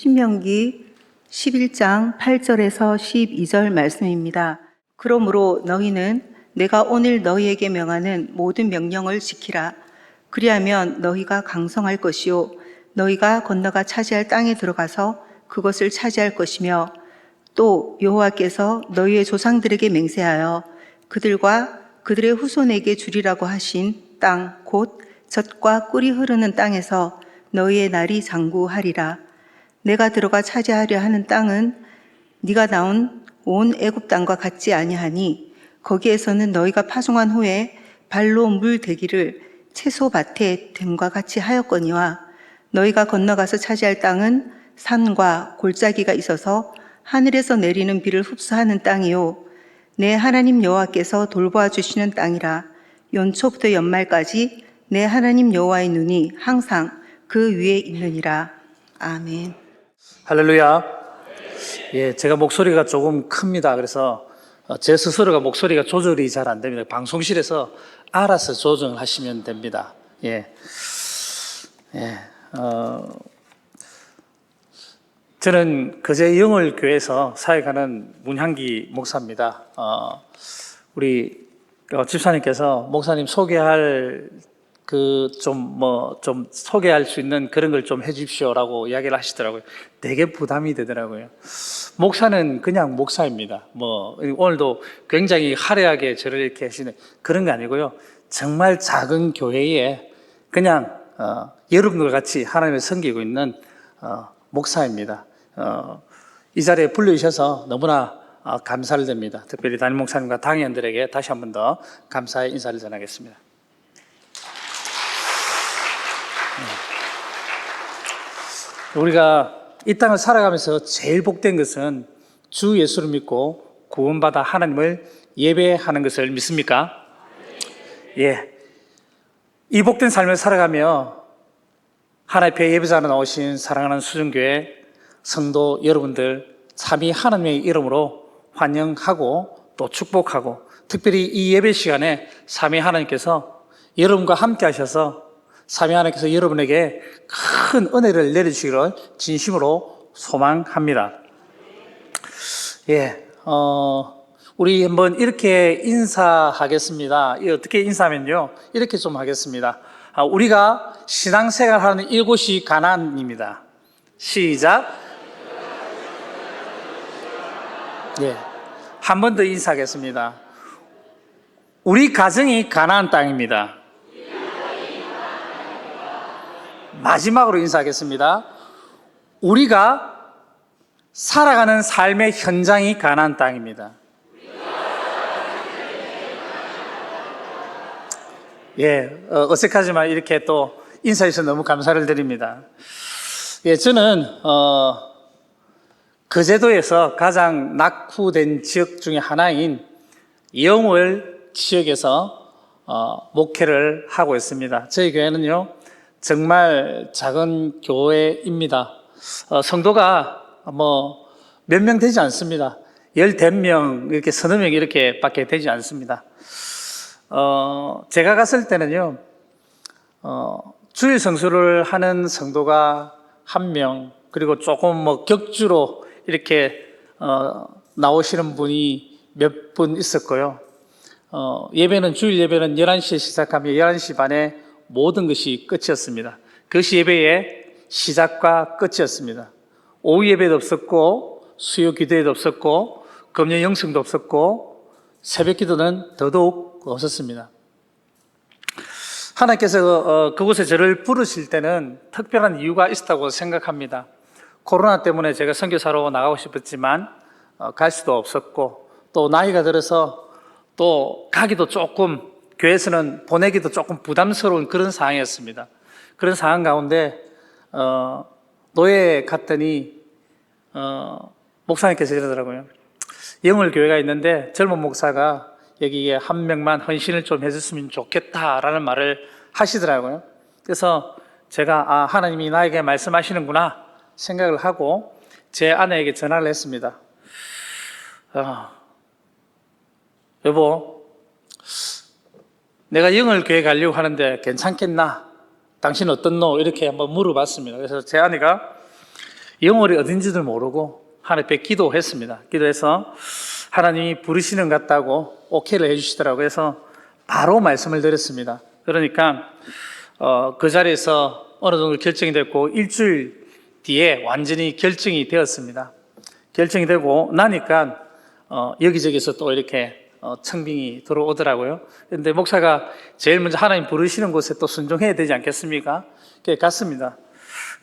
신명기 11장 8절에서 12절 말씀입니다. 그러므로 너희는 내가 오늘 너희에게 명하는 모든 명령을 지키라. 그리하면 너희가 강성할 것이요 너희가 건너가 차지할 땅에 들어가서 그것을 차지할 것이며, 또 여호와께서 너희의 조상들에게 맹세하여 그들과 그들의 후손에게 주리라고 하신 땅 곧 젖과 꿀이 흐르는 땅에서 너희의 날이 장구하리라. 내가 들어가 차지하려 하는 땅은 네가 나온 온 애굽 땅과 같지 아니하니 거기에서는 너희가 파송한 후에 발로 물 대기를 채소밭에 됨과 같이 하였거니와, 너희가 건너가서 차지할 땅은 산과 골짜기가 있어서 하늘에서 내리는 비를 흡수하는 땅이요 내 하나님 여호와께서 돌보아 주시는 땅이라. 연초부터 연말까지 내 하나님 여호와의 눈이 항상 그 위에 있느니라. 아멘. 할렐루야. 예, 제가 목소리가 조금 큽니다. 그래서 제 스스로가 목소리가 조절이 잘 안 됩니다. 방송실에서 알아서 조정을 하시면 됩니다. 저는 거제 영월교회에서 사역하는 문향기 목사입니다. 우리 집사님께서 목사님 소개할 좀 소개할 수 있는 그런 걸 좀 해주십시오라고 이야기를 하시더라고요. 되게 부담이 되더라고요. 목사는 그냥 목사입니다. 오늘도 굉장히 화려하게 저를 이렇게 하시는 그런 게 아니고요. 정말 작은 교회에 그냥 여러분과 같이 하나님을 섬기고 있는 목사입니다. 이 자리에 불러주셔서 너무나 감사를 드립니다. 특별히 담임 목사님과 당회원들에게 다시 한 번 더 감사의 인사를 전하겠습니다. 우리가 이 땅을 살아가면서 제일 복된 것은 주 예수를 믿고 구원받아 하나님을 예배하는 것을 믿습니까? 예. 이 복된 삶을 살아가며 하나님 앞에 예배자로 나오신 사랑하는 수정교회 성도 여러분들 참이 하나님의 이름으로 환영하고 또 축복하고, 특별히 이 예배 시간에 삼위 하나님께서 여러분과 함께 하셔서 삼위 하나님께서 여러분에게 큰 은혜를 내려주시기를 진심으로 소망합니다. 우리 한번 이렇게 인사하겠습니다. 어떻게 인사하면요, 이렇게 좀 하겠습니다. 우리가 신앙생활하는 이곳이 가나안입니다. 시작. 한 번 더 인사하겠습니다. 우리 가정이 가나안 땅입니다. 마지막으로 인사하겠습니다. 우리가 살아가는 삶의 현장이 가나안 땅입니다. 어색하지만 이렇게 또 인사해 주셔서 너무 감사를 드립니다. 저는 거제도에서 가장 낙후된 지역 중에 하나인 영월 지역에서 목회를 하고 있습니다. 저희 교회는요, 정말 작은 교회입니다. 성도가 몇 명 되지 않습니다. 15명, 이렇게 서너 명 이렇게 밖에 되지 않습니다. 제가 갔을 때는요, 주일 성수를 하는 성도가 1명, 그리고 조금 격주로 이렇게 나오시는 분이 몇 분 있었고요. 주일 예배는 11시에 시작하며 11시 반에 모든 것이 끝이었습니다. 그것이 예배의 시작과 끝이었습니다. 오후 예배도 없었고, 수요 기도회도 없었고, 금요 영성도 없었고, 새벽 기도는 더더욱 없었습니다. 하나님께서 그곳에 저를 부르실 때는 특별한 이유가 있었다고 생각합니다. 코로나 때문에 제가 선교사로 나가고 싶었지만 갈 수도 없었고, 또 나이가 들어서 또 가기도 조금, 교회에서는 보내기도 조금 부담스러운 그런 상황이었습니다. 그런 상황 가운데 노예에 갔더니 목사님께서 이러더라고요. 영월교회가 있는데 젊은 목사가 여기에 한 명만 헌신을 좀 해줬으면 좋겠다라는 말을 하시더라고요. 그래서 제가 하나님이 나에게 말씀하시는구나 생각을 하고 제 아내에게 전화를 했습니다. 여보, 내가 영월교회 가려고 하는데 괜찮겠나? 당신 어떻노? 이렇게 한번 물어봤습니다. 그래서 제 아내가 영월이 어딘지도 모르고 하나님 앞에 기도했습니다. 기도해서 하나님이 부르시는 것 같다고 오케이를 해주시더라고요. 그래서 바로 말씀을 드렸습니다. 그러니까 그 자리에서 어느 정도 결정이 됐고 일주일 뒤에 완전히 결정이 되었습니다. 결정이 되고 나니까 여기저기서 또 이렇게 청빙이 들어오더라고요. 그런데 목사가 제일 먼저 하나님 부르시는 곳에 또 순종해야 되지 않겠습니까? 그래 갔습니다.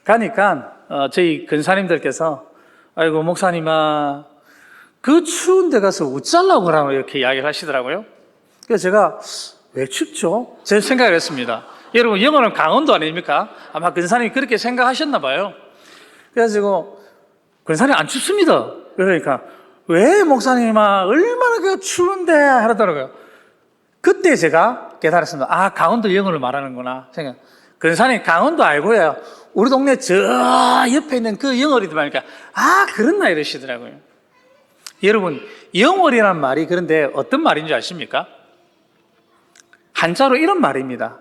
가니까 저희 근사님들께서 아이고 목사님아 그 추운 데 가서 어쩌려고 그러나 이렇게 이야기를 하시더라고요. 그래서 제가 왜 춥죠? 제 생각을 했습니다. 여러분 영어는 강원도 아닙니까? 아마 근사님이 그렇게 생각하셨나 봐요. 그래가지고 근사님 안 춥습니다. 그러니까 왜 목사님아 얼마나 그 추운데 하더라고요. 그때 제가 깨달았습니다. 아 강원도 영어를 말하는구나 생각. 근사님 강원도 알고요. 우리 동네 저 옆에 있는 그 영월이도 말니까 아 그렇나 이러시더라고요. 여러분 영월이란 말이 그런데 어떤 말인 줄 아십니까? 한자로 이런 말입니다.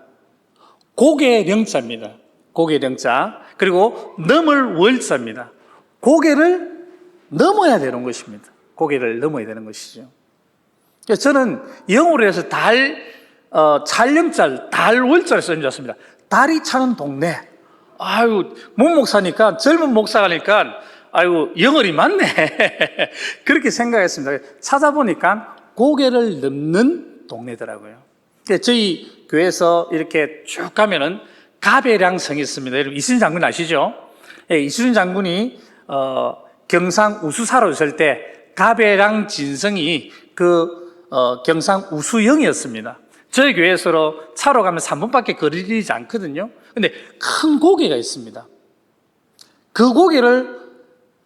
고개 령자입니다. 고개 령자. 그리고 넘을 월자입니다. 고개를 넘어야 되는 것입니다. 고개를 넘어야 되는 것이죠. 그래서 저는 영어로 해서 찰령자, 달월자를 쓰는 줄 알았습니다. 달이 차는 동네. 아유, 목사니까, 젊은 목사가니까, 아유, 영어리 맞네. 그렇게 생각했습니다. 찾아보니까 고개를 넘는 동네더라고요. 저희 교회에서 이렇게 쭉 가면은 가배량성이 있습니다. 여러분, 이순신 장군 아시죠? 예, 이순신 장군이, 경상 우수사로 있을 때 가배량 진성이 경상 우수영이었습니다. 저희 교회에서 차로 가면 3분밖에 거리지 않거든요. 근데 큰 고개가 있습니다. 그 고개를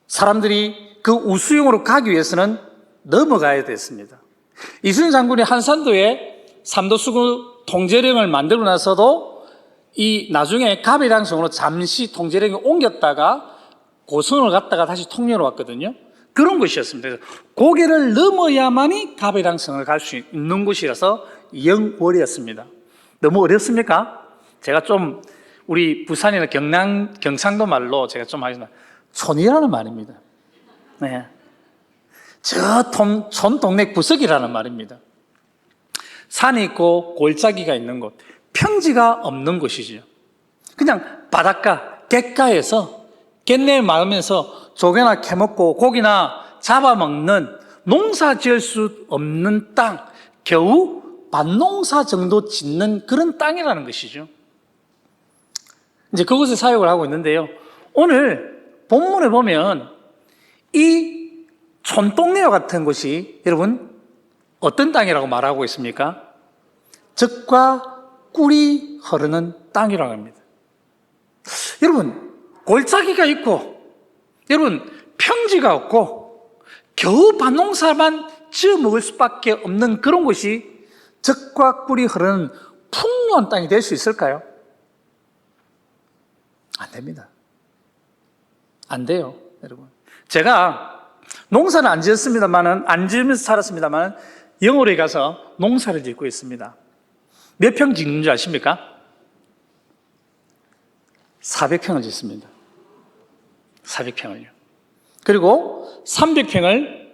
사람들이 그 우수영으로 가기 위해서는 넘어가야 됐습니다. 이순신 장군이 한산도에 삼도수구 통제령을 만들고 나서도 이 나중에 가배량성으로 잠시 통제령이 옮겼다가 고성을 갔다가 다시 통영으로 왔거든요. 그런 곳이었습니다. 그래서 고개를 넘어야만이 가배량성을 갈 수 있는 곳이라서 영월이었습니다. 너무 어렵습니까? 제가 좀 우리 부산이나 경상도 말로 제가 좀 하겠습니다. 촌이라는 말입니다. 네. 촌 동네 구석이라는 말입니다. 산이 있고 골짜기가 있는 곳, 평지가 없는 곳이죠. 그냥 바닷가, 갯가에서 갯내 마으면서 조개나 캐먹고 고기나 잡아먹는 농사 지을 수 없는 땅, 겨우 밭농사 정도 짓는 그런 땅이라는 것이죠. 이제 그곳에 사역을 하고 있는데요. 오늘 본문에 보면 이 촌동네와 같은 곳이 여러분 어떤 땅이라고 말하고 있습니까? 젖과 꿀이 흐르는 땅이라고 합니다. 여러분 골짜기가 있고 여러분 평지가 없고 겨우 밭농사만 지어 먹을 수밖에 없는 그런 곳이 젖과 꿀이 흐르는 풍요한 땅이 될 수 있을까요? 안 됩니다. 안 돼요, 여러분. 제가 농사는 안 지었습니다만은, 안 지으면서 살았습니다만은, 영월에 가서 농사를 짓고 있습니다. 몇 평 짓는 줄 아십니까? 400평을 짓습니다. 400평을요. 그리고 300평을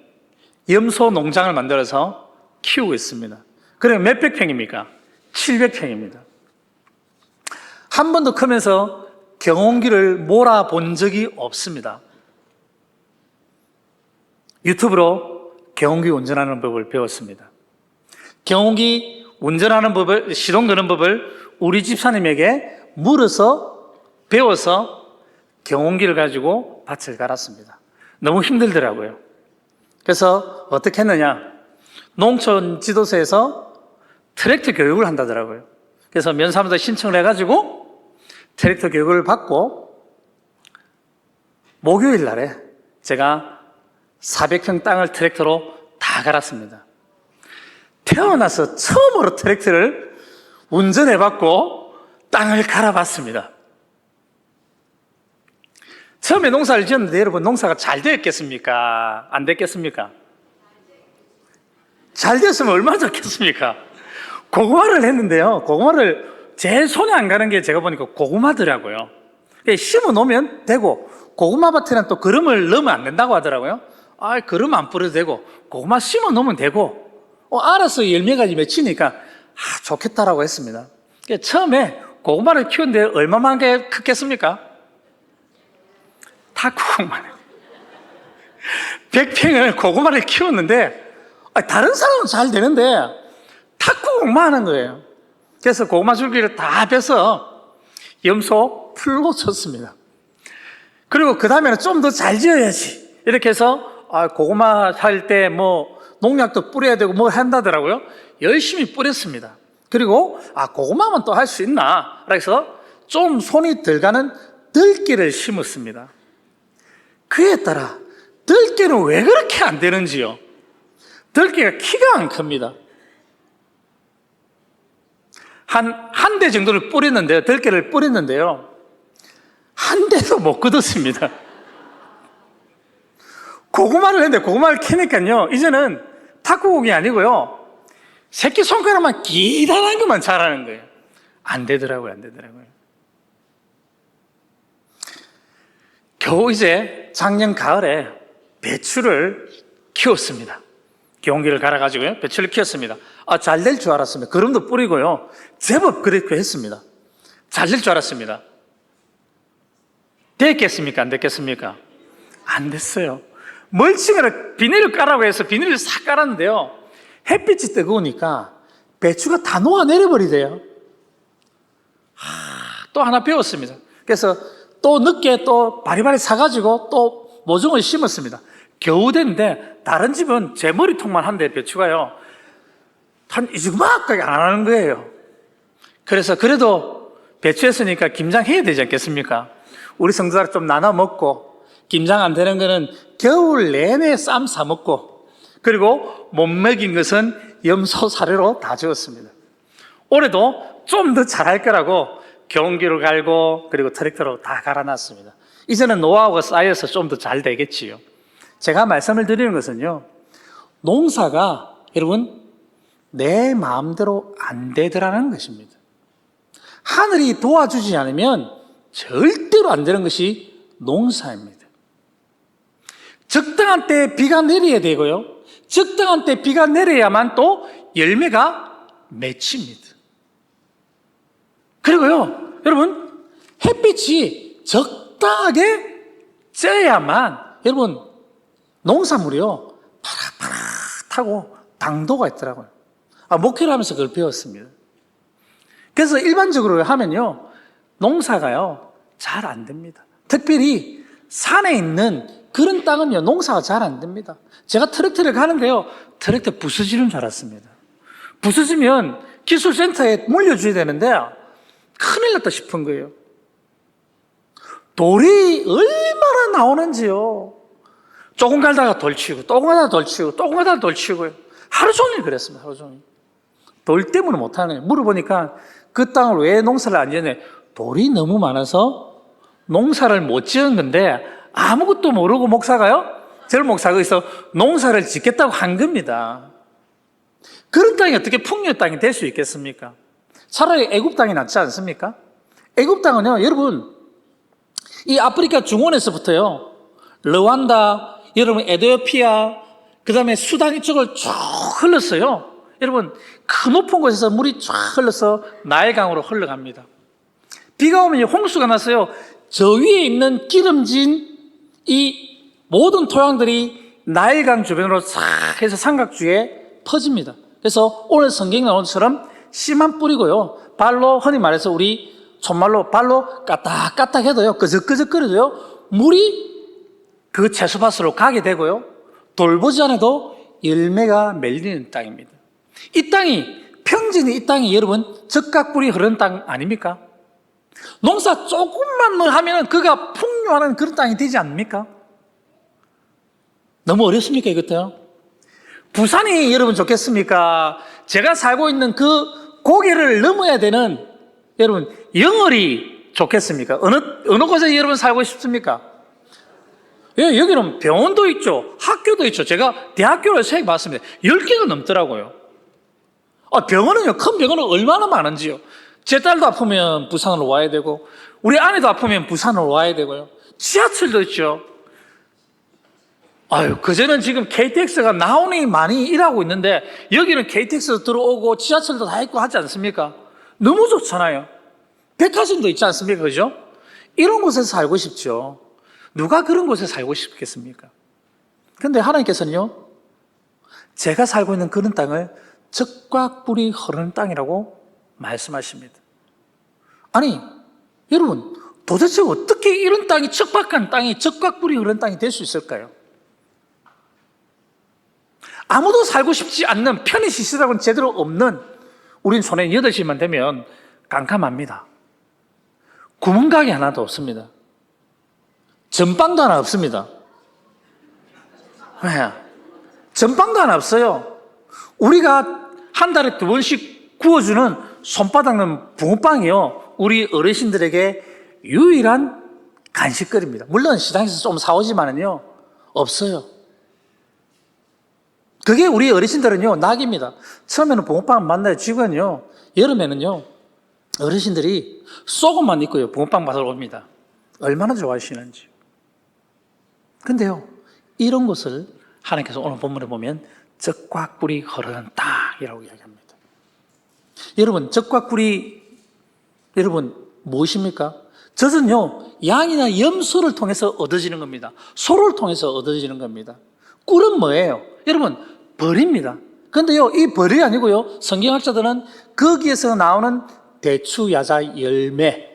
염소 농장을 만들어서 키우고 있습니다. 그러면 몇백 평입니까? 700평입니다. 한 번도 크면서 경운기를 몰아본 적이 없습니다. 유튜브로 경운기 운전하는 법을 배웠습니다. 경운기 운전하는 법을, 시동 거는 법을 우리 집사님에게 물어서 배워서 경운기를 가지고 밭을 갈았습니다. 너무 힘들더라고요. 그래서 어떻게 했느냐? 농촌 지도서에서 트랙터 교육을 한다더라고요. 그래서 면사무소에 신청을 해가지고 트랙터 교육을 받고 목요일 날에 제가 400평 땅을 트랙터로 다 갈았습니다. 태어나서 처음으로 트랙터를 운전해봤고 땅을 갈아봤습니다. 처음에 농사를 지었는데 여러분 농사가 잘 됐겠습니까? 안 됐겠습니까? 잘 됐으면 얼마나 좋겠습니까? 고구마를 했는데요. 고구마를 제일 손에 안 가는 게 제가 보니까 고구마더라고요. 심어 놓으면 되고, 고구마밭에는 또 거름을 넣으면 안 된다고 하더라고요. 거름 안 뿌려도 되고, 고구마 심어 놓으면 되고, 알아서 열매가 맺히니까, 좋겠다라고 했습니다. 처음에 고구마를 키웠는데 얼마만에 크겠습니까? 탁구공만. 100평을 고구마를 키웠는데, 다른 사람은 잘 되는데, 탁구공만 하는 거예요. 그래서 고구마 줄기를 다 빼서 염소 풀로 쳤습니다. 그리고 그 다음에는 좀 더 잘 지어야지. 이렇게 해서, 고구마 할 때 농약도 뿌려야 되고 한다더라고요. 열심히 뿌렸습니다. 그리고, 고구마만 또 할 수 있나? 그래서 좀 손이 덜 가는 들깨를 심었습니다. 그에 따라, 들깨는 왜 그렇게 안 되는지요? 들깨가 키가 안 큽니다. 한 대 정도를 뿌렸는데요. 들깨를 뿌렸는데요. 한 대도 못 거뒀습니다. 고구마를 했는데 고구마를 캐니까요. 이제는 탁구공이 아니고요. 새끼 손가락만 기다란 것만 자라는 거예요. 안 되더라고요. 겨우 이제 작년 가을에 배추를 키웠습니다. 경운기를 갈아가지고요. 배추를 키웠습니다. 잘 될 줄 알았습니다. 거름도 뿌리고요. 제법 그렇게 했습니다. 잘 될 줄 알았습니다. 됐겠습니까? 안 됐겠습니까? 안 됐어요. 멀칭을 비닐을 까라고 해서 비닐을 싹 깔았는데요. 햇빛이 뜨거우니까 배추가 다 녹아내려버리대요. 또 하나 배웠습니다. 그래서 또 늦게 또 바리바리 사가지고 또 모종을 심었습니다. 겨우 됐는데 다른 집은 제 머리통만 한데 배추가요. 한 이만큼밖에 안 하는 거예요. 그래서 그래도 배추 했으니까 김장해야 되지 않겠습니까? 우리 성도들 좀 나눠 먹고, 김장 안 되는 거는 겨울 내내 쌈 사 먹고, 그리고 못 먹인 것은 염소 사료로 다 주었습니다. 올해도 좀 더 잘할 거라고 경운기로 갈고, 그리고 트랙터로 다 갈아놨습니다. 이제는 노하우가 쌓여서 좀 더 잘 되겠지요. 제가 말씀을 드리는 것은요, 농사가 여러분 내 마음대로 안 되더라는 것입니다. 하늘이 도와주지 않으면 절대로 안 되는 것이 농사입니다. 적당한 때 비가 내려야 되고요, 적당한 때 비가 내려야만 또 열매가 맺힙니다. 그리고요, 여러분, 햇빛이 적당하게 쬐야만 여러분 농산물이요 파릇파릇하고 당도가 있더라고요. 목회를 하면서 그걸 배웠습니다. 그래서 일반적으로 하면요, 농사가요 잘 안 됩니다. 특별히 산에 있는 그런 땅은요 농사가 잘 안 됩니다. 제가 트랙터를 가는데요, 트랙터 부서지는 줄 알았습니다. 부서지면 기술센터에 물려줘야 되는데 큰일 났다 싶은 거예요. 돌이 얼마나 나오는지요. 조금 가다가 돌 치고, 조금 가다가 돌 치고, 조금 가다가 돌 치고요. 하루 종일 그랬습니다. 하루 종일. 돌 때문에 못하는 거예요. 물어보니까 그 땅을 왜 농사를 안 지었냐, 돌이 너무 많아서 농사를 못 지은 건데 아무것도 모르고 목사가요, 젊은 목사가 거기서 농사를 짓겠다고 한 겁니다. 그런 땅이 어떻게 풍요 땅이 될 수 있겠습니까? 차라리 애굽 땅이 낫지 않습니까? 애굽 땅은요, 여러분, 이 아프리카 중원에서부터요, 르완다, 여러분 에티오피아, 그 다음에 수단 이쪽을 쭉 흘렀어요. 여러분, 그 높은 곳에서 물이 쫙 흘러서 나일강으로 흘러갑니다. 비가 오면 홍수가 나서요, 저 위에 있는 기름진 이 모든 토양들이 나일강 주변으로 싹 해서 삼각주에 퍼집니다. 그래서 오늘 성경에 나온 것처럼 씨만 뿌리고요, 발로, 흔히 말해서 우리 손말로 발로 까딱까딱 해도요, 끄적끄적거려도요, 물이 그 채소밭으로 가게 되고요, 돌보지 않아도 열매가 맺리는 땅입니다. 이 땅이, 평진이 이 땅이 여러분 적각불이 흐르는 땅 아닙니까? 농사 조금만 뭐 하면은 그가 풍요하는 그런 땅이 되지 않습니까? 너무 어렵습니까, 이것도요? 부산이 여러분 좋겠습니까? 제가 살고 있는 그 고개를 넘어야 되는 여러분 영월이 좋겠습니까? 어느 곳에 여러분 살고 싶습니까? 예, 여기는 병원도 있죠, 학교도 있죠. 제가 대학교를 세 개 봤습니다. 10개가 넘더라고요. 병원은요, 큰 병원은 얼마나 많은지요. 제 딸도 아프면 부산으로 와야 되고, 우리 아내도 아프면 부산으로 와야 되고요. 지하철도 있죠. 아유, 그제는 지금 KTX가 나오니 많이 일하고 있는데, 여기는 KTX도 들어오고, 지하철도 다 있고 하지 않습니까? 너무 좋잖아요. 백화점도 있지 않습니까? 그죠? 이런 곳에서 살고 싶죠. 누가 그런 곳에 살고 싶겠습니까? 근데 하나님께서는요, 제가 살고 있는 그런 땅을 젖과 꿀이 흐르는 땅이라고 말씀하십니다. 아니, 여러분, 도대체 어떻게 이런 땅이 척박한 땅이 젖과 꿀이 흐르는 땅이 될 수 있을까요? 아무도 살고 싶지 않는 편의시설하고는 제대로 없는 우린 손에 8시만 되면 깜깜합니다. 구멍가게 하나도 없습니다. 전방도 하나 없습니다. 왜? 전방도 하나 없어요. 우리가 한 달에 2번씩 구워주는 손바닥은 붕어빵이요, 우리 어르신들에게 유일한 간식거리입니다. 물론 시장에서 좀 사오지만은요, 없어요. 그게 우리 어르신들은요, 낙입니다. 처음에는 붕어빵 만나요. 지금은요, 여름에는요, 어르신들이 속옷만 입고요, 붕어빵 맛을 옵니다. 얼마나 좋아하시는지. 근데요, 이런 것을 하나님께서 오늘 본문에 보면 젖과 꿀이 흐르는 땅이라고 이야기합니다. 여러분, 젖과 꿀이 여러분 무엇입니까? 젖은요, 양이나 염소를 통해서 얻어지는 겁니다. 소를 통해서 얻어지는 겁니다. 꿀은 뭐예요? 여러분, 벌입니다. 그런데요, 이 벌이 아니고요, 성경학자들은 거기에서 나오는 대추, 야자 열매,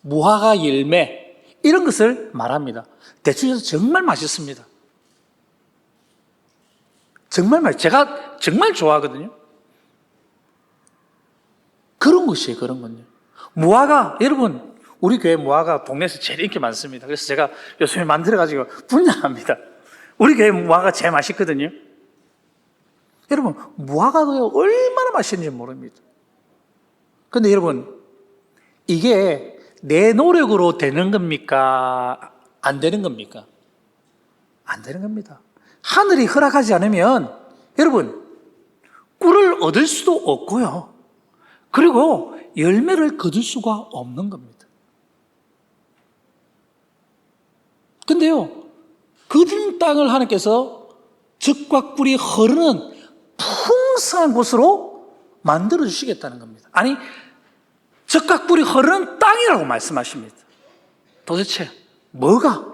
무화과 열매, 이런 것을 말합니다. 대추 야자 정말 맛있습니다. 정말 제가 정말 좋아하거든요. 그런 것이에요, 그런 건요. 무화과, 여러분, 우리 교회 무화과 동네에서 제일 인기 많습니다. 그래서 제가 요즘에 만들어가지고 분양합니다. 우리 교회 무화과 제일 맛있거든요. 여러분, 무화과도요, 얼마나 맛있는지 모릅니다. 근데 여러분, 이게 내 노력으로 되는 겁니까? 안 되는 겁니까? 안 되는 겁니다. 하늘이 허락하지 않으면 여러분, 꿀을 얻을 수도 없고요, 그리고 열매를 거둘 수가 없는 겁니다. 근데요, 거둔 땅을 하나님께서 젖과 꿀이 흐르는 풍성한 곳으로 만들어 주시겠다는 겁니다. 아니, 젖과 꿀이 흐르는 땅이라고 말씀하십니다. 도대체 뭐가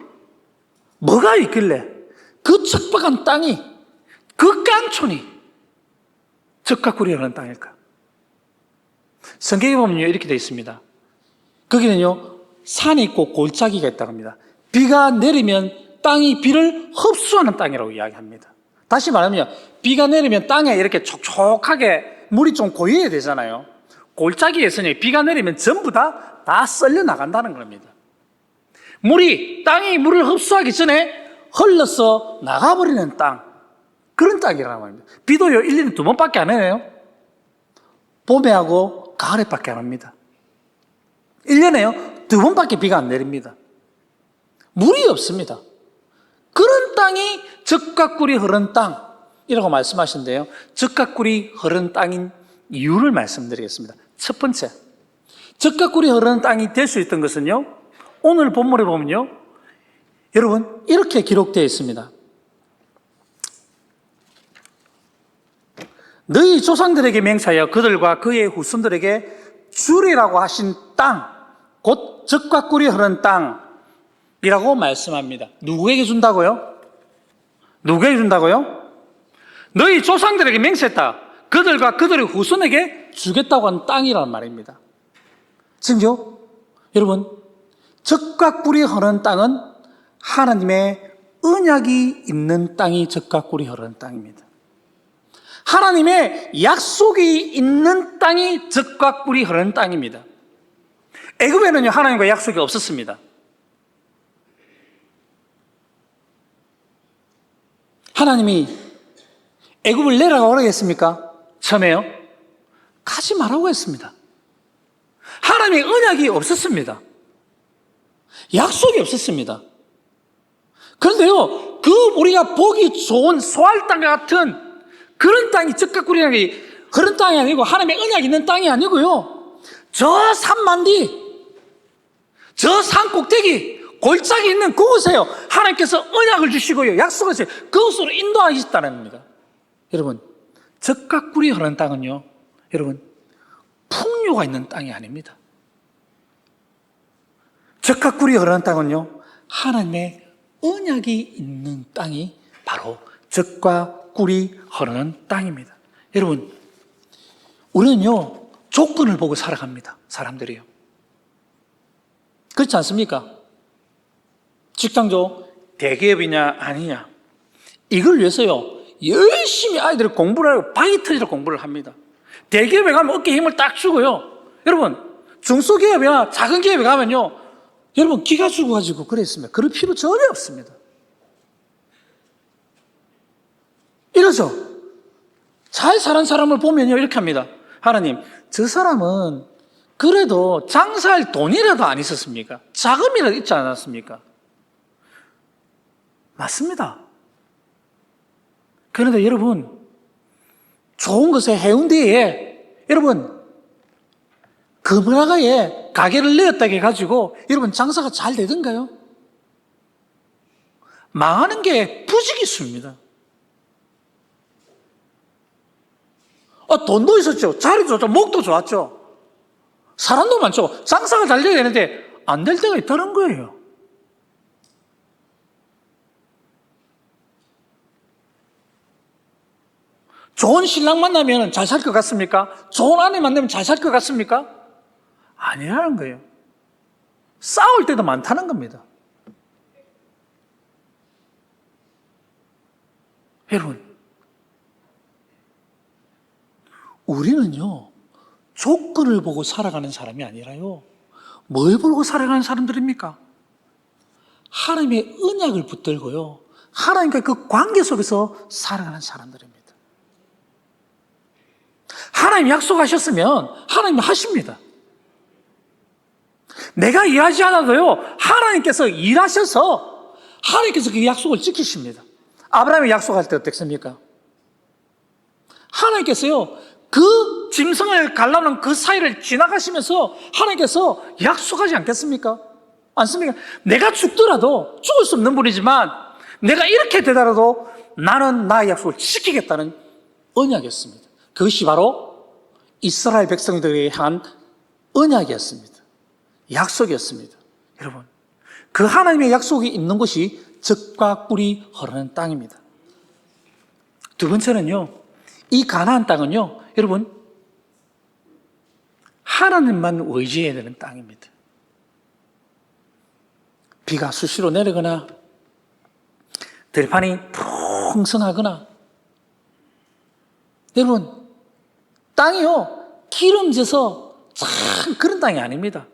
있길래 그 척박한 땅이, 그 깡촌이 젖과 꿀이 흐르는 땅일까? 성경에 보면요, 이렇게 되어 있습니다. 거기는요, 산이 있고 골짜기가 있다고 합니다. 비가 내리면 땅이 비를 흡수하는 땅이라고 이야기합니다. 다시 말하면 비가 내리면 땅에 이렇게 촉촉하게 물이 좀 고여야 되잖아요. 골짜기에서는 비가 내리면 전부 다 썰려 나간다는 겁니다. 땅이 물을 흡수하기 전에 흘러서 나가버리는 땅, 그런 땅이라는 말입니다. 비도요, 1년에 2번밖에 안 해요. 봄에하고 가을에밖에 안 합니다. 1년에요, 2번밖에 비가 안 내립니다. 물이 없습니다. 그런 땅이 젖과 꿀이 흐르는 땅이라고 말씀하신대요. 젖과 꿀이 흐르는 땅인 이유를 말씀드리겠습니다. 첫 번째, 젖과 꿀이 흐르는 땅이 될 수 있던 것은요, 오늘 본문에 보면요, 여러분, 이렇게 기록되어 있습니다. 너희 조상들에게 맹세하여 그들과 그의 후손들에게 주리라고 하신 땅, 곧 젖과 꿀이 흐르는 땅이라고 말씀합니다. 누구에게 준다고요? 누구에게 준다고요? 너희 조상들에게 맹세했다. 그들과 그들의 후손에게 주겠다고 한 땅이라는 말입니다. 지금요, 여러분, 젖과 꿀이 흐르는 땅은 하나님의 언약이 있는 땅이 젖과 꿀이 흐르는 땅입니다. 하나님의 약속이 있는 땅이 젖과 꿀이 흐르는 땅입니다. 애굽에는요, 하나님과 약속이 없었습니다. 하나님이 애굽을 내려가라고 했습니까? 처음에요? 가지 말라고 했습니다. 하나님의 언약이 없었습니다. 약속이 없었습니다. 그런데요, 우리가 보기 좋은 소알 땅과 같은 그런 땅이 젖과 꿀이라는 게 그런 땅이 아니고 하나님의 언약이 있는 땅이 아니고요, 저 산만디, 저 산 꼭대기, 골짜기 있는 그곳에요. 하나님께서 언약을 주시고요. 약속하세요. 그곳으로 인도하시다는 겁니다. 여러분, 젖과 꿀이 흐르는 땅은요, 여러분, 풍요가 있는 땅이 아닙니다. 젖과 꿀이 흐르는 땅은요, 하나님의 언약이 있는 땅이 바로 젖과 꿀이 흐르는 땅입니다. 여러분, 우리는요, 조건을 보고 살아갑니다. 사람들이요. 그렇지 않습니까? 직장도 대기업이냐 아니냐, 이걸 위해서요 열심히 아이들이 공부를 하고 바이트로 공부를 합니다. 대기업에 가면 어깨에 힘을 딱 주고요, 여러분 중소기업이나 작은 기업에 가면요, 여러분 기가 죽어가지고 그랬습니다. 그럴 필요 전혀 없습니다. 이러죠. 잘 사는 사람을 보면요 이렇게 합니다. 하나님, 저 사람은 그래도 장사할 돈이라도 안 있었습니까? 자금이라도 있지 않았습니까? 맞습니다. 그런데 여러분, 좋은 것에 해운대에 여러분 금은아가에 가게를 내었다고 해가지고 여러분 장사가 잘 되던가요? 망하는 게 부지기수입니다. 돈도 있었죠. 자리도 좋죠. 목도 좋았죠. 사람도 많죠. 장사가 잘 돼야 되는데 안 될 때가 있다는 거예요. 좋은 신랑 만나면 잘 살 것 같습니까? 좋은 아내 만나면 잘 살 것 같습니까? 아니라는 거예요. 싸울 때도 많다는 겁니다. 여러분, 우리는요 조건을 보고 살아가는 사람이 아니라요, 뭘 보고 살아가는 사람들입니까? 하나님의 언약을 붙들고요, 하나님과 그 관계 속에서 살아가는 사람들입니다. 하나님 약속하셨으면 하나님이 하십니다. 내가 일하지 않아도요, 하나님께서 일하셔서 하나님께서 그 약속을 지키십니다. 아브라함이 약속할 때 어땠습니까? 하나님께서요 그 짐승을 갈라놓은 그 사이를 지나가시면서 하나님께서 약속하지 않겠습니까? 않습니까? 내가 죽더라도, 죽을 수 없는 분이지만 내가 이렇게 되더라도 나는 나의 약속을 지키겠다는 언약이었습니다. 그것이 바로 이스라엘 백성들에 향한 언약이었습니다. 약속이었습니다. 여러분, 그 하나님의 약속이 있는 곳이 젖과 꿀이 흐르는 땅입니다. 두 번째는요, 이 가나안 땅은요, 여러분 하나님만 의지해야 되는 땅입니다. 비가 수시로 내리거나 들판이 풍성하거나, 여러분 땅이요 기름져서 참 그런 땅이 아닙니다.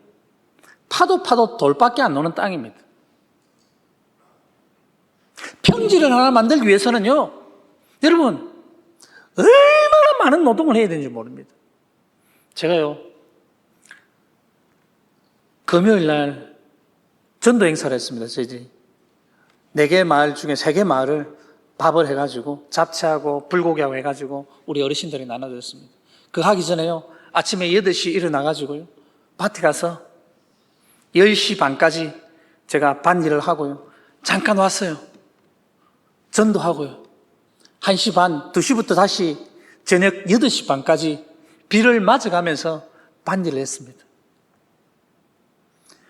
파도 돌밖에 안 노는 땅입니다. 평지를 하나 만들기 위해서는요, 여러분 얼마나 많은 노동을 해야 되는지 모릅니다. 제가요 금요일 날 전도 행사를 했습니다. 저희들이 4개 마을 중에 3개 마을을 밥을 해가지고 잡채하고 불고기하고 해가지고 우리 어르신들이 나눠줬습니다. 그 하기 전에요, 아침에 8시 일어나가지고요 밭에 가서 10시 반까지 제가 밭일을 하고요, 잠깐 왔어요. 전도하고요, 1시 반, 2시부터 다시 저녁 8시 반까지 비를 맞아가면서 밭일을 했습니다.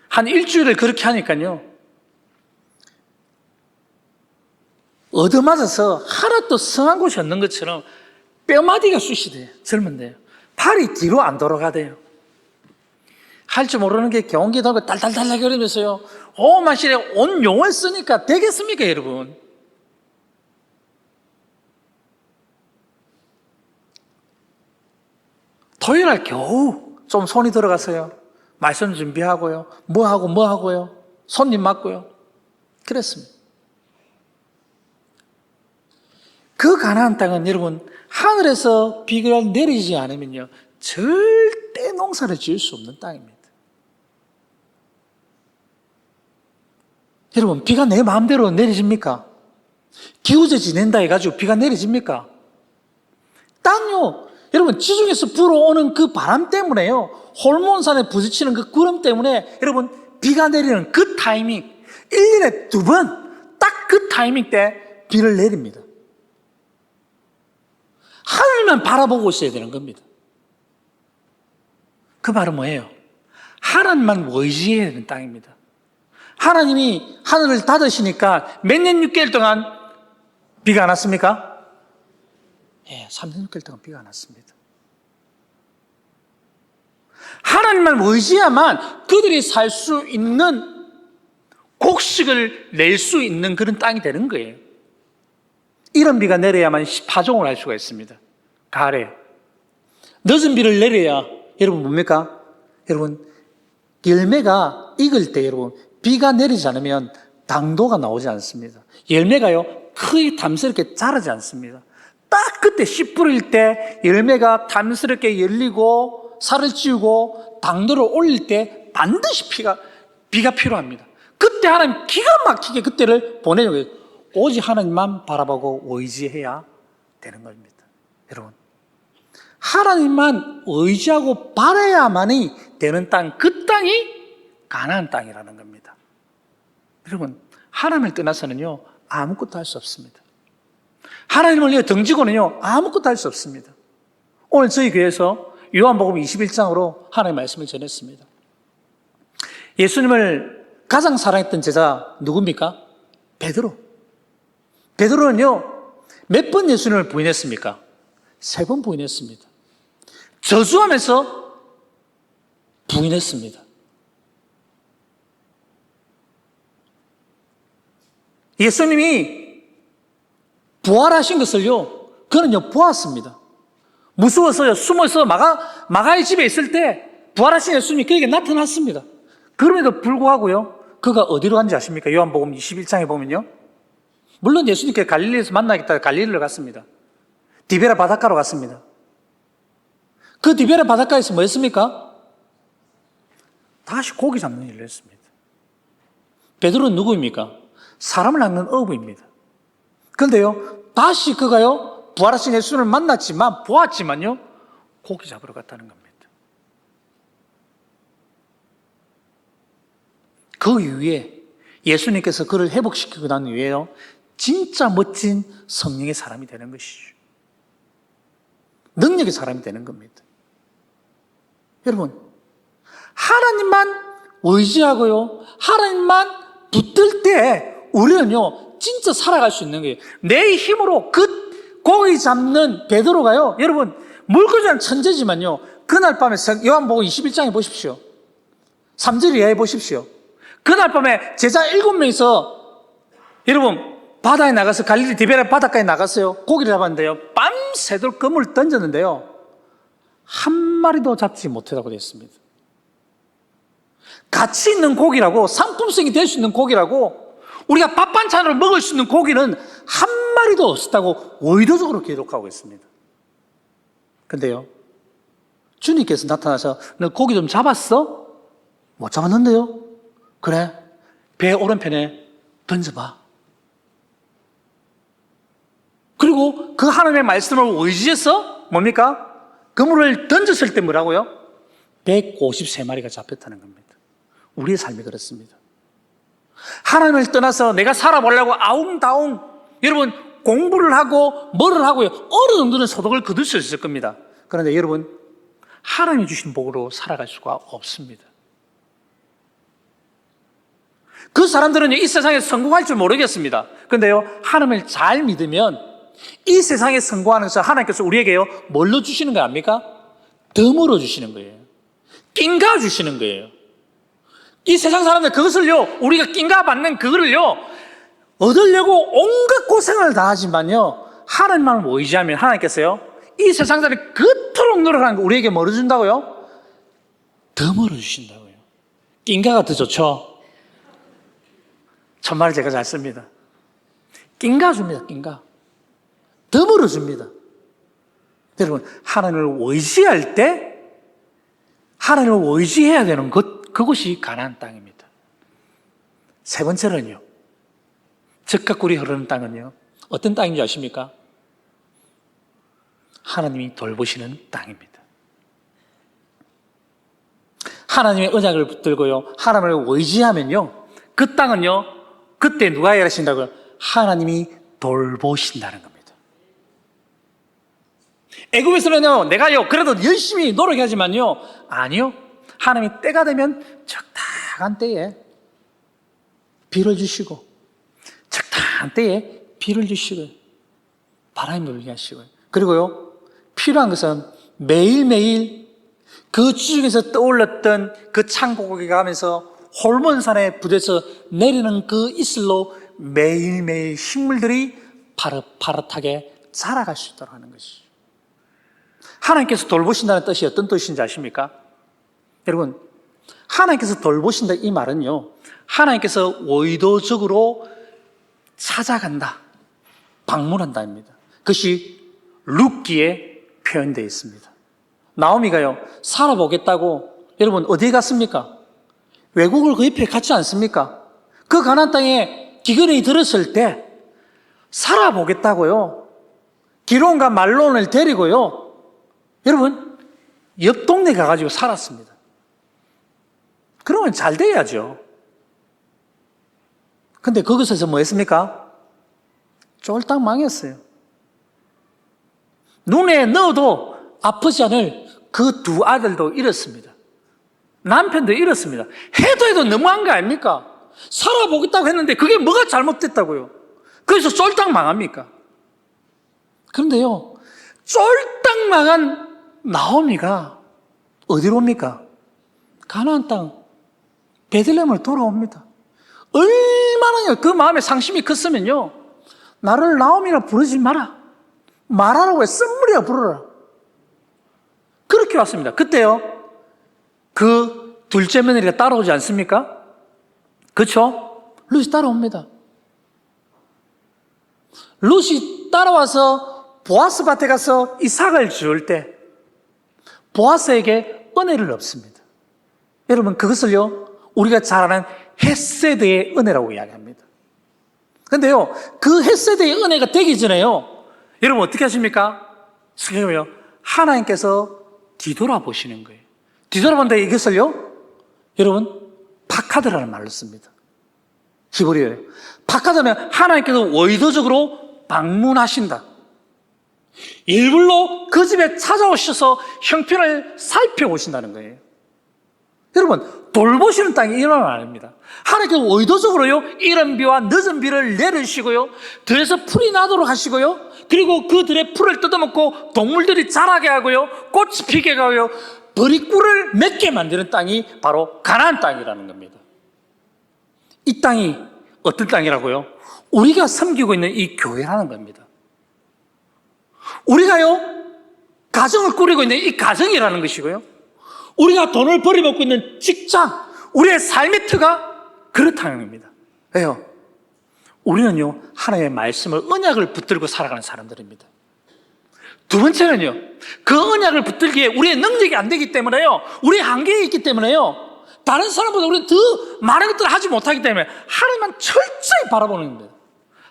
한 일주일을 그렇게 하니까요, 얻어맞아서 하나도 성한 곳이 없는 것처럼 뼈마디가 쑤시대요. 젊은데요, 팔이 뒤로 안 돌아가대요. 할 줄 모르는 게 경기 돌고 달달달달 거리면서요, 마실에 온 용을 쓰니까 되겠습니까, 여러분? 토요일 날 겨우 좀 손이 들어가서요, 말씀 준비하고요, 뭐 하고요, 손님 맞고요, 그랬습니다. 그 가나안 땅은 여러분 하늘에서 비가 내리지 않으면요 절대 농사를 지을 수 없는 땅입니다. 여러분, 비가 내 마음대로 내리집니까? 기우제 지낸다 해가지고 비가 내리집니까? 땅요, 여러분 지중에서 불어오는 그 바람 때문에요 홀몬산에 부딪히는 그 구름 때문에 여러분 비가 내리는 그 타이밍, 1년에 2번 딱 그 타이밍 때 비를 내립니다. 하늘만 바라보고 있어야 되는 겁니다. 그 말은 뭐예요? 하나님만 의지해야 되는 땅입니다. 하나님이 하늘을 닫으시니까 몇 년 6개월 동안 비가 안 왔습니까? 예, 3년 6개월 동안 비가 안 왔습니다. 하나님만 의지해야만 그들이 살 수 있는 곡식을 낼 수 있는 그런 땅이 되는 거예요. 이런 비가 내려야만 파종을 할 수가 있습니다. 가을에 늦은 비를 내려야 여러분 뭡니까? 여러분 열매가 익을 때 여러분 비가 내리지 않으면 당도가 나오지 않습니다. 열매가요 크게 담스럽게 자라지 않습니다. 딱 그때 씨 뿌릴 때 열매가 담스럽게 열리고 살을 찌우고 당도를 올릴 때 반드시 비가 필요합니다. 그때 하나님 기가 막히게 그때를 보내는 거예요. 오직 하나님만 바라보고 의지해야 되는 겁니다. 여러분 하나님만 의지하고 바라야만이 되는 땅, 그 땅이 가나안 땅이라는 겁니다. 여러분 하나님을 떠나서는요 아무것도 할 수 없습니다. 하나님을 위해 등지고는요 아무것도 할 수 없습니다. 오늘 저희 교회에서 요한복음 21장으로 하나님의 말씀을 전했습니다. 예수님을 가장 사랑했던 제자 누굽니까? 베드로. 베드로는요 몇 번 예수님을 부인했습니까? 3번 부인했습니다. 저주하면서 부인했습니다. 예수님이 부활하신 것을요 그는요 보았습니다. 무서워서요 숨어서 마가의 집에 있을 때 부활하신 예수님이 그에게 나타났습니다. 그럼에도 불구하고요 그가 어디로 간지 아십니까? 요한복음 21장에 보면요 물론 예수님께 갈릴리에서 만나겠다 갈릴리로 갔습니다. 디베라 바닷가로 갔습니다. 그 디베라 바닷가에서 뭐 했습니까? 다시 고기 잡는 일을 했습니다. 베드로는 누구입니까? 사람을 낚는 어부입니다. 그런데요 다시 그가요 부활하신 예수님을 만났지만 보았지만요 고기 잡으러 갔다는 겁니다. 그 이후에 예수님께서 그를 회복시키고 난 이후에요 진짜 멋진 성령의 사람이 되는 것이죠. 능력의 사람이 되는 겁니다. 여러분 하나님만 의지하고요 하나님만 붙들 때 우리는요 진짜 살아갈 수 있는 거예요. 내 힘으로 그 고기 잡는 베드로가요 여러분 물고기는 천재지만요 그날 밤에 요한복음 21장에 보십시오. 3절 이하에 보십시오. 그날 밤에 제자 7명이서 여러분 바다에 나가서 갈릴리 디베라 바닷가에 나갔어요. 고기를 잡았는데요 밤새도록 그물을 던졌는데요 한 마리도 잡지 못하다고 되어 있습니다. 가치 있는 고기라고 상품성이 될 수 있는 고기라고 우리가 밥 반찬으로 먹을 수 있는 고기는 한 마리도 없었다고 의도적으로 기록하고 있습니다. 그런데요 주님께서 나타나서 너 고기 좀 잡았어? 못 잡았는데요? 그래 배 오른편에 던져봐. 그리고 그 하나님의 말씀을 의지해서 뭡니까? 그물을 던졌을 때 뭐라고요? 153마리가 잡혔다는 겁니다. 우리의 삶이 그렇습니다. 하나님을 떠나서 내가 살아보려고 아웅다웅 여러분 공부를 하고 뭐를 하고요 어느 정도는 소득을 거둘 수 있을 겁니다. 그런데 여러분 하나님이 주신 복으로 살아갈 수가 없습니다. 그 사람들은 이 세상에 성공할 줄 모르겠습니다. 그런데요 하나님을 잘 믿으면 이 세상에 성공하는 것을 하나님께서 우리에게요 뭘로 주시는 거 압니까? 덤으로 주시는 거예요. 낀가 주시는 거예요. 이 세상 사람들 그것을요 우리가 낀가 받는 그거를요 얻으려고 온갖 고생을 다 하지만요 하나님만 의지하면 하나님께서요 이 세상 사람이 그토록 노력하는 거 우리에게 뭐를 준다고요? 덤으로 주신다고요. 낀가가 더 좋죠. 천말을 제가 잘 씁니다. 낀가 줍니다. 낀가 덤으로 줍니다. 여러분 하나님을 의지할 때 하나님을 의지해야 되는 그것이 가나안 땅입니다. 세 번째는요 젖과 꿀이 흐르는 땅은요 어떤 땅인지 아십니까? 하나님이 돌보시는 땅입니다. 하나님의 언약을 붙들고요, 하나님을 의지하면요, 그 땅은요, 그때 누가 일하신다고요? 하나님이 돌보신다는 겁니다. 애굽에서는요, 내가요, 그래도 열심히 노력하지만요, 아니요. 하나님이 때가 되면 적당한 때에 비를 주시고, 적당한 때에 비를 주시고요, 바람이 불게 하시고요. 그리고요, 필요한 것은 매일매일 그 주중에서 떠올랐던 그 창고기가 가면서 홀몬산에 부대서 내리는 그 이슬로 매일매일 식물들이 파릇파릇하게 자라갈 수 있도록 하는 것이죠. 하나님께서 돌보신다는 뜻이 어떤 뜻인지 아십니까? 여러분, 하나님께서 돌보신다 이 말은요, 하나님께서 의도적으로 찾아간다, 방문한다입니다. 그것이 룻기에 표현되어 있습니다. 나오미가요, 살아보겠다고 여러분 어디에 갔습니까? 외국을 그 옆에 갔지 않습니까? 그 가나안 땅에 기근이 들었을 때 살아보겠다고요, 기론과 말론을 데리고요, 여러분 옆 동네 가가지고 살았습니다. 그러면 잘 돼야죠. 근데 거기서 뭐 했습니까? 쫄딱 망했어요. 눈에 넣어도 아프지 않을 그 두 아들도 잃었습니다. 남편도 잃었습니다. 해도 너무한 거 아닙니까? 살아보겠다고 했는데 그게 뭐가 잘못됐다고요? 그래서 쫄딱 망합니까? 그런데요, 쫄딱 망한 나오미가 어디로 옵니까? 가나안 땅 베들레헴을 돌아옵니다. 얼마나 그 마음에 상심이 컸으면요, 나를 나오미라 부르지 마라, 말하라고 해, 쓴물이야 부르라, 그렇게 왔습니다. 그때요, 그 둘째 며느리가 따라오지 않습니까? 그렇죠? 룻이 따라옵니다. 룻이 따라와서 보아스 밭에 가서 이삭을 지을 때 보아스에게 은혜를 얻습니다. 여러분, 그것을요, 우리가 잘 아는 헷세드의 은혜라고 이야기합니다. 그런데요, 그 헷세드의 은혜가 되기 전에요, 여러분 어떻게 하십니까? 성경은요, 하나님께서 뒤돌아보시는 거예요. 뒤돌아본다, 이것을요, 여러분 파카드라는 말로 씁니다. 히브리어예요. 파카드는 하나님께서 의도적으로 방문하신다, 일부러 그 집에 찾아오셔서 형편을 살펴보신다는 거예요. 여러분, 돌보시는 땅이 이런 건 아닙니다. 하나님께서 의도적으로요, 이른 비와 늦은 비를 내리시고요, 들에서 풀이 나도록 하시고요, 그리고 그 들에 풀을 뜯어먹고 동물들이 자라게 하고요, 꽃이 피게 하고요, 버리꿀을 맺게 만드는 땅이 바로 가나안 땅이라는 겁니다. 이 땅이 어떤 땅이라고요? 우리가 섬기고 있는 이 교회라는 겁니다. 우리가요, 가정을 꾸리고 있는 이 가정이라는 것이고요, 우리가 돈을 벌어먹고 있는 직장, 우리의 삶의 터가 그렇다는 겁니다. 왜요? 우리는요, 하나님의 말씀을, 언약을 붙들고 살아가는 사람들입니다. 두 번째는요, 그 언약을 붙들기에 우리의 능력이 안 되기 때문에요, 우리의 한계에 있기 때문에요, 다른 사람보다 우리는 더 많은 것들을 하지 못하기 때문에 하나님만 철저히 바라보는 겁니다.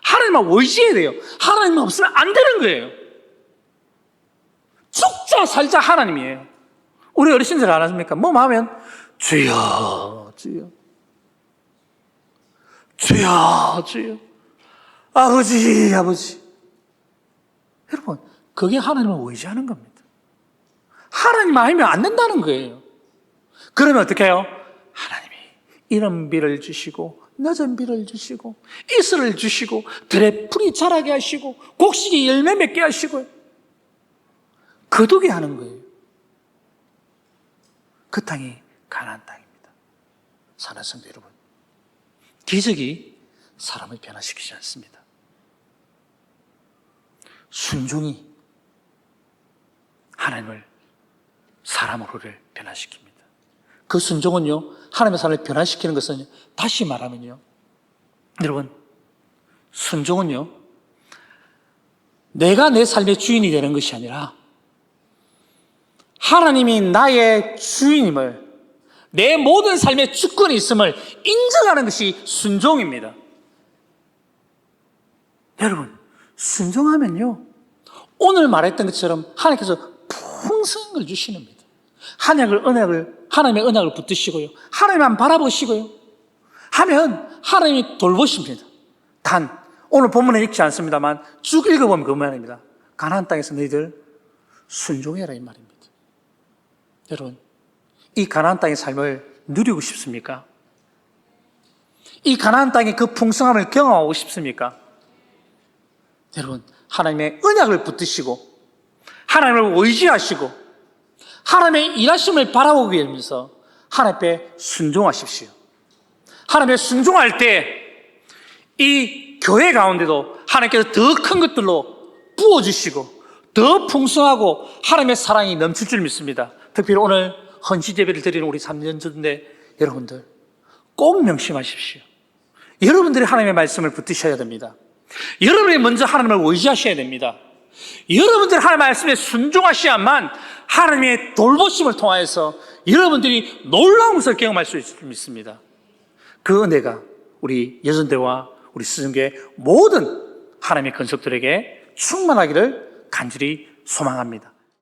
하나님만 의지해야 돼요. 하나님만 없으면 안 되는 거예요. 죽자 살자 하나님이에요. 우리 어르신들 안 하십니까? 뭐 하면 주여 주여 주여 주여, 아버지 아버지. 여러분, 그게 하나님을 의지하는 겁니다. 하나님 아니면 안 된다는 거예요. 그러면 어떻게 해요? 하나님이 이른 비를 주시고 늦은 비를 주시고 이슬을 주시고 들에 풀이 자라게 하시고 곡식이 열매 맺게 하시고 거두게 하는 거예요. 그 땅이 가나안 땅입니다. 사랑하는 성도 여러분, 기적이 사람을 변화시키지 않습니다. 순종이 하나님을, 사람으로를 변화시킵니다. 그 순종은요, 하나님의 사람을 변화시키는 것은, 다시 말하면요, 여러분, 순종은요, 내가 내 삶의 주인이 되는 것이 아니라 하나님이 나의 주인임을, 내 모든 삶의 주권이 있음을 인정하는 것이 순종입니다. 여러분, 순종하면요, 오늘 말했던 것처럼 하나님께서 풍성한 걸 주시는 겁니다. 하나님의 언약을 붙드시고요. 하나님만 바라보시고요. 하면 하나님이 돌보십니다. 단, 오늘 본문에 읽지 않습니다만 쭉 읽어보면 그 말입니다. 가나안 땅에서 너희들 순종해라 이 말입니다. 여러분, 이 가나안 땅의 삶을 누리고 싶습니까? 이 가나안 땅의 그 풍성함을 경험하고 싶습니까? 여러분, 하나님의 언약을 붙드시고 하나님을 의지하시고 하나님의 일하심을 바라보기 위해서 하나님 앞에 순종하십시오. 하나님의 순종할 때 이 교회 가운데도 하나님께서 더 큰 것들로 부어주시고 더 풍성하고 하나님의 사랑이 넘칠 줄 믿습니다. 특별히 오늘 헌신 예배를 드리는 우리 3년전대 여러분들 꼭 명심하십시오. 여러분들이 하나님의 말씀을 붙드셔야 됩니다. 여러분이 먼저 하나님을 의지하셔야 됩니다. 여러분들이 하나님의 말씀에 순종하셔야만 하나님의 돌보심을 통하여서 여러분들이 놀라운 것을 경험할 수 있을 줄 믿습니다. 그 은혜가 우리 여전대와 우리 스승교회 모든 하나님의 건석들에게 충만하기를 간절히 소망합니다.